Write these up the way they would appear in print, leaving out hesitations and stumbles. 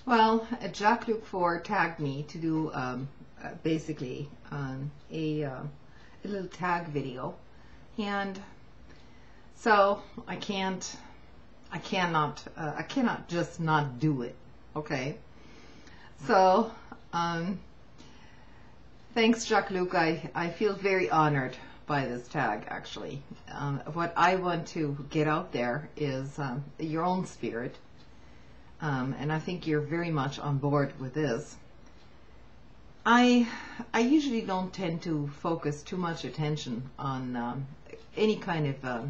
Well, Jacques-Luc Ford tagged me to do basically a little tag video, and so I cannot just not do it. Okay, so thanks, Jacques-Luc. I feel very honored by this tag. Actually, what I want to get out there is your own spirit. And I think you're very much on board with this. I usually don't tend to focus too much attention on any kind of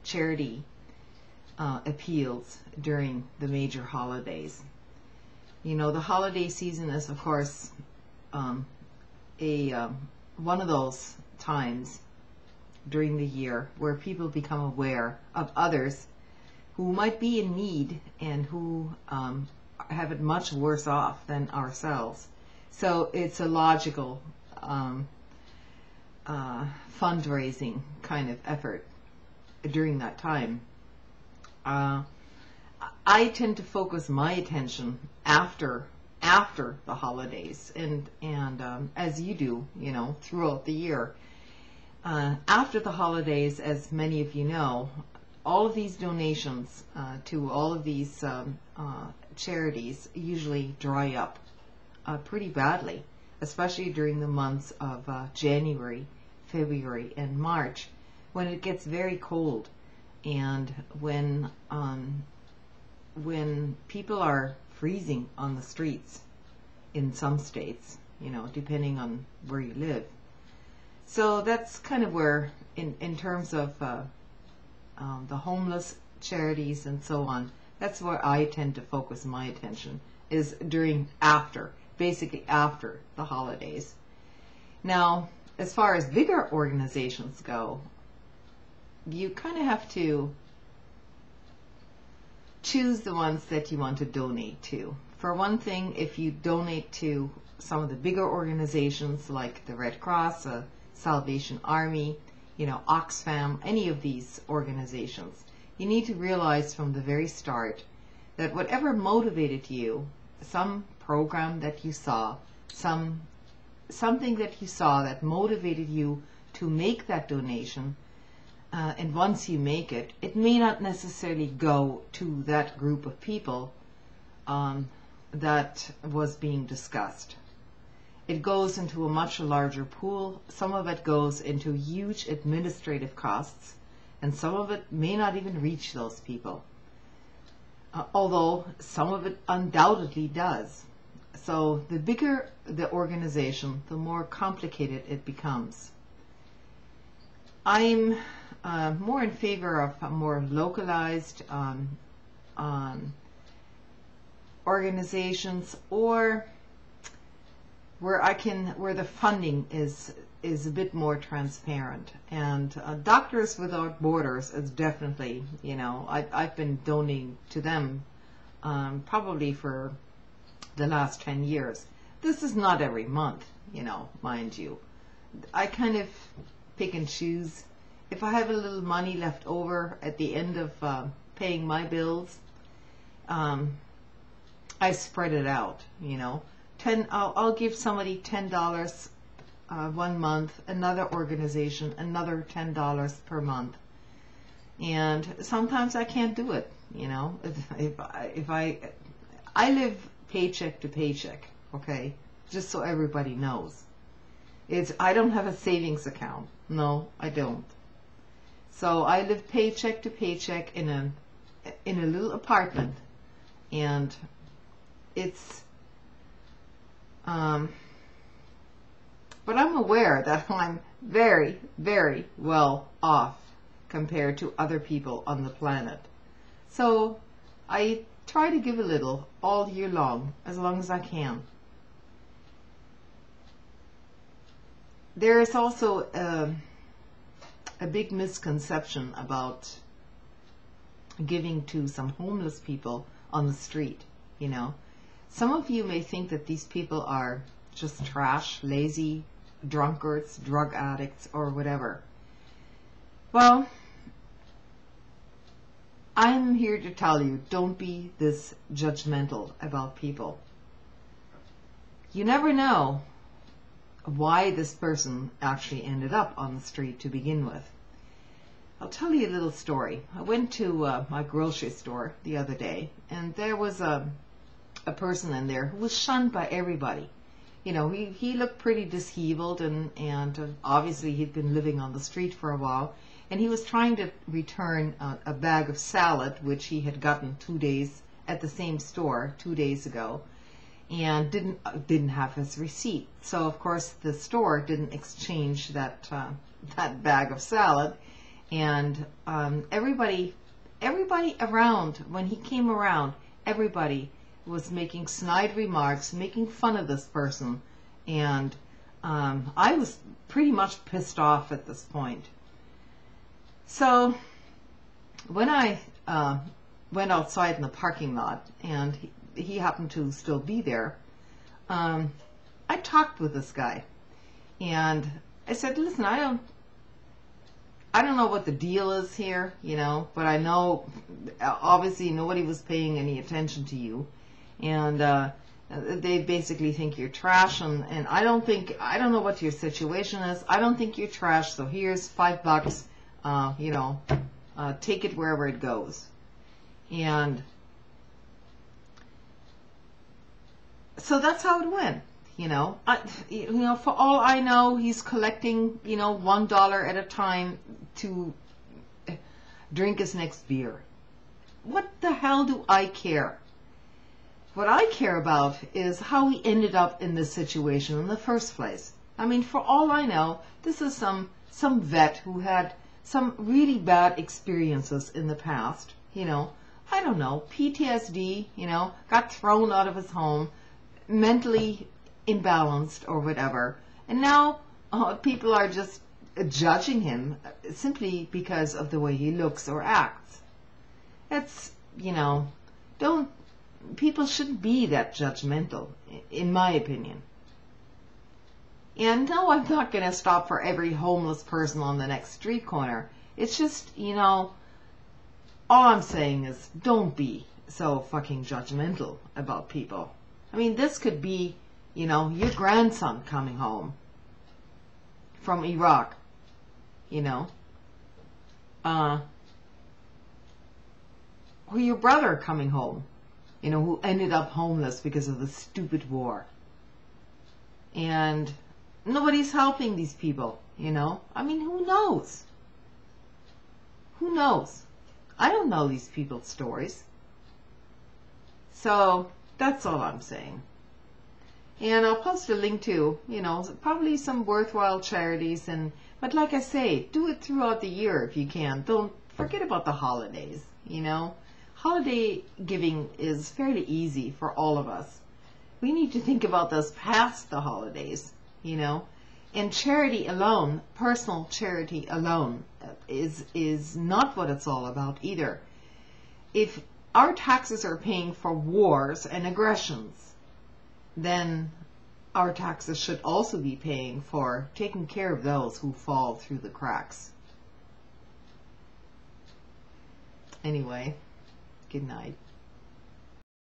charity appeals during the major holidays. You know, the holiday season is, of course, one of those times during the year where people become aware of others who might be in need and who have it much worse off than ourselves. So it's a logical fundraising kind of effort during that time. I tend to focus my attention after the holidays, and as you do, you know, throughout the year. After the holidays, as many of you know, all of these donations to all of these charities usually dry up pretty badly, especially during the months of January, February, and March, when it gets very cold, and when people are freezing on the streets in some states, you know, depending on where you live. So that's kind of where, in terms of the homeless charities and so on, that's where I tend to focus my attention, is basically after the holidays. Now, as far as bigger organizations go, you kind of have to choose the ones that you want to donate to. For one thing, if you donate to some of the bigger organizations like the Red Cross, Salvation Army, you know, Oxfam, any of these organizations, you need to realize from the very start that whatever motivated you, some program that you saw, something that you saw that motivated you to make that donation, and once you make it, it may not necessarily go to that group of people that was being discussed. It goes into a much larger pool. Some of it goes into huge administrative costs, and some of it may not even reach those people, although some of it undoubtedly does. So the bigger the organization, the more complicated it becomes. I'm more in favor of more localized organizations, or where the funding is a bit more transparent. And Doctors Without Borders is definitely, you know, I've been donating to them probably for the last 10 years. This is not every month, you know, mind you. I kind of pick and choose. If I have a little money left over at the end of paying my bills, I spread it out, you know. I'll give somebody $10 one month, another organization another $10 per month, and sometimes I can't do it, you know. If I live paycheck to paycheck, okay, just so everybody knows. I don't have a savings account. No, I don't. So I live paycheck to paycheck in a little apartment, and it's but I'm aware that I'm very, very well off compared to other people on the planet. So I try to give a little all year long as I can. There is also a big misconception about giving to some homeless people on the street, you know. Some of you may think that these people are just trash, lazy, drunkards, drug addicts, or whatever. Well, I'm here to tell you, don't be this judgmental about people. You never know why this person actually ended up on the street to begin with. I'll tell you a little story. I went to my grocery store the other day, and there was a person in there who was shunned by everybody. You know, he looked pretty disheveled, and obviously he'd been living on the street for a while, and he was trying to return a bag of salad, which he had gotten 2 days at the same store 2 days ago, and didn't have his receipt. So of course the store didn't exchange that bag of salad, and everybody around, when he came around, everybody was making snide remarks, making fun of this person, and I was pretty much pissed off at this point. So when I went outside in the parking lot, and he happened to still be there, I talked with this guy, and I said, listen, I don't know what the deal is here, you know, but I know obviously nobody was paying any attention to you, and they basically think you're trash, and I don't know what your situation is. I don't think you're trash, so here's $5, you know, take it wherever it goes. And so that's how it went, you know. For all I know, he's collecting, you know, $1 at a time to drink his next beer. What the hell do I care? What I care about is how he ended up in this situation in the first place. I mean, for all I know, this is some vet who had some really bad experiences in the past, you know. I don't know, PTSD, you know, got thrown out of his home, mentally imbalanced or whatever, and now people are just judging him simply because of the way he looks or acts. It's, you know, people shouldn't be that judgmental, in my opinion. And no, I'm not going to stop for every homeless person on the next street corner. It's just, you know, all I'm saying is don't be so fucking judgmental about people. I mean, this could be, you know, your grandson coming home from Iraq, you know, or your brother coming home, you know, who ended up homeless because of the stupid war. And nobody's helping these people, you know. I mean, who knows? Who knows? I don't know these people's stories. So that's all I'm saying. And I'll post a link to, you know, probably some worthwhile charities. But like I say, do it throughout the year if you can. Don't forget about the holidays, you know. Holiday giving is fairly easy for all of us. We need to think about this past the holidays, you know. And charity alone, personal charity alone, is not what it's all about either. If our taxes are paying for wars and aggressions, then our taxes should also be paying for taking care of those who fall through the cracks. Anyway, good night.